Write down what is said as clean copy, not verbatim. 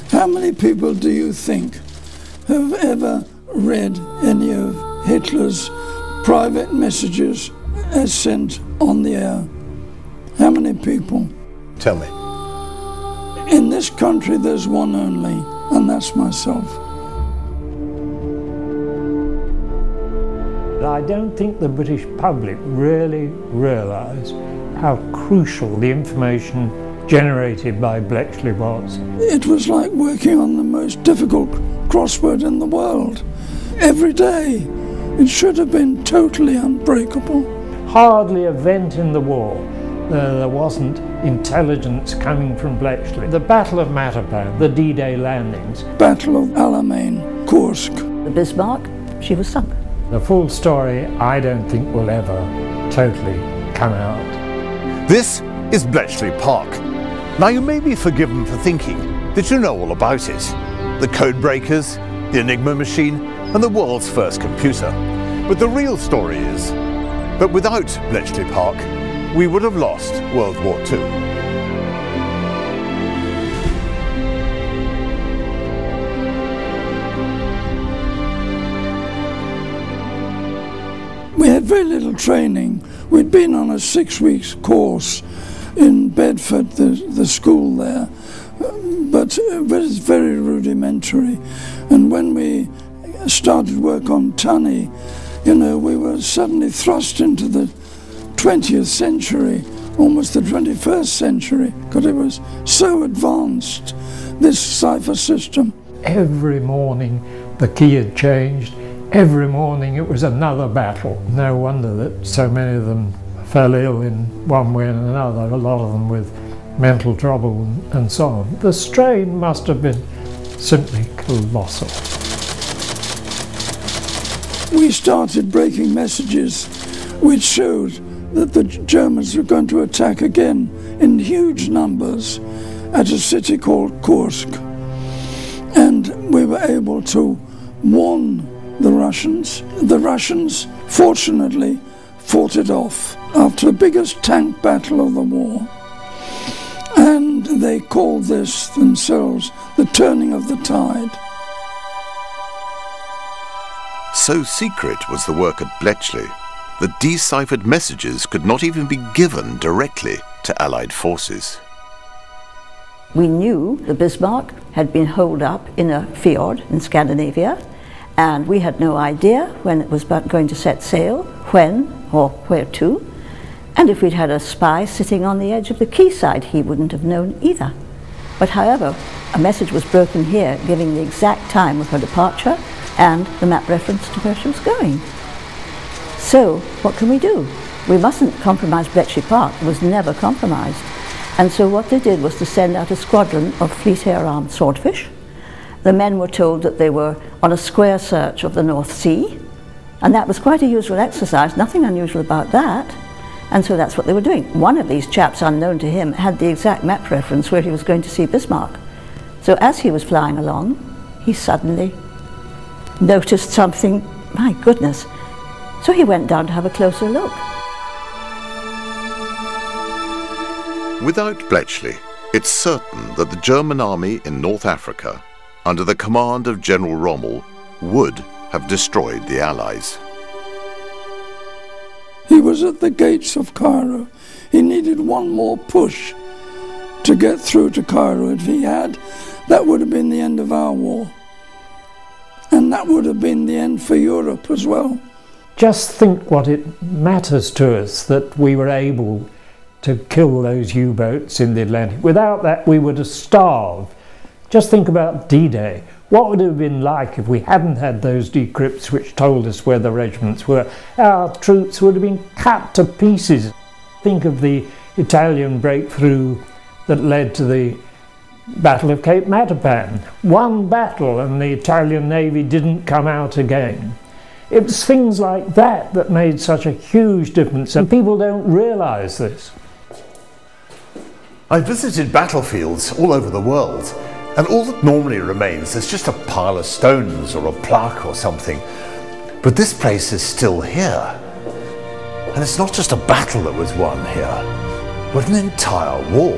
How many people do you think have ever read any of Hitler's private messages as sent on the air? How many people? Tell me. In this country there's one only, and that's myself. I don't think the British public really realise how crucial the information generated by Bletchley was. It was like working on the most difficult crossword in the world. Every day. It should have been totally unbreakable. Hardly a vent in the war there wasn't intelligence coming from Bletchley. The Battle of Matapan, the D-Day landings. Battle of Alamein, Kursk. The Bismarck, she was sunk. The full story, I don't think, will ever totally come out. This is Bletchley Park. Now you may be forgiven for thinking that you know all about it. The code breakers, the Enigma machine, and the world's first computer. But the real story is that without Bletchley Park, we would have lost World War II. We had very little training. We'd been on a 6-week course in Bedford, the school there, but it was very rudimentary. And when we started work on Tunny, you know, we were suddenly thrust into the 20th century, almost the 21st century, because it was so advanced, this cipher system. Every morning the key had changed. Every morning it was another battle. No wonder that so many of them fell ill in one way and another, a lot of them with mental trouble and so on. The strain must have been simply colossal. We started breaking messages which showed that the Germans were going to attack again in huge numbers at a city called Kursk. And we were able to warn the Russians. The Russians, fortunately, fought it off after the biggest tank battle of the war. And they called this themselves the turning of the tide. So secret was the work at Bletchley that deciphered messages could not even be given directly to Allied forces. We knew the Bismarck had been holed up in a fjord in Scandinavia, and we had no idea when it was going to set sail, when or where to. And if we'd had a spy sitting on the edge of the quayside, he wouldn't have known either. But however, a message was broken here giving the exact time of her departure and the map reference to where she was going. So what can we do? We mustn't compromise Bletchley Park. It was never compromised. And so what they did was to send out a squadron of Fleet Air Armed Swordfish. The men were told that they were on a square search of the North Sea, and that was quite a usual exercise, nothing unusual about that. And so that's what they were doing. One of these chaps, unknown to him, had the exact map reference where he was going to see Bismarck. So as he was flying along, he suddenly noticed something, my goodness. So he went down to have a closer look. Without Bletchley, it's certain that the German army in North Africa, under the command of General Rommel, would have destroyed the Allies. He was at the gates of Cairo. He needed one more push to get through to Cairo. If he had, that would have been the end of our war. And that would have been the end for Europe as well. Just think what it matters to us that we were able to kill those U-boats in the Atlantic. Without that, we would have starved. Just think about D-Day. What would it have been like if we hadn't had those decrypts which told us where the regiments were? Our troops would have been cut to pieces. Think of the Italian breakthrough that led to the Battle of Cape Matapan. One battle and the Italian Navy didn't come out again. It was things like that that made such a huge difference, and people don't realise this. I visited battlefields all over the world, and all that normally remains is just a pile of stones or a plaque or something. But this place is still here. And it's not just a battle that was won here, but an entire war.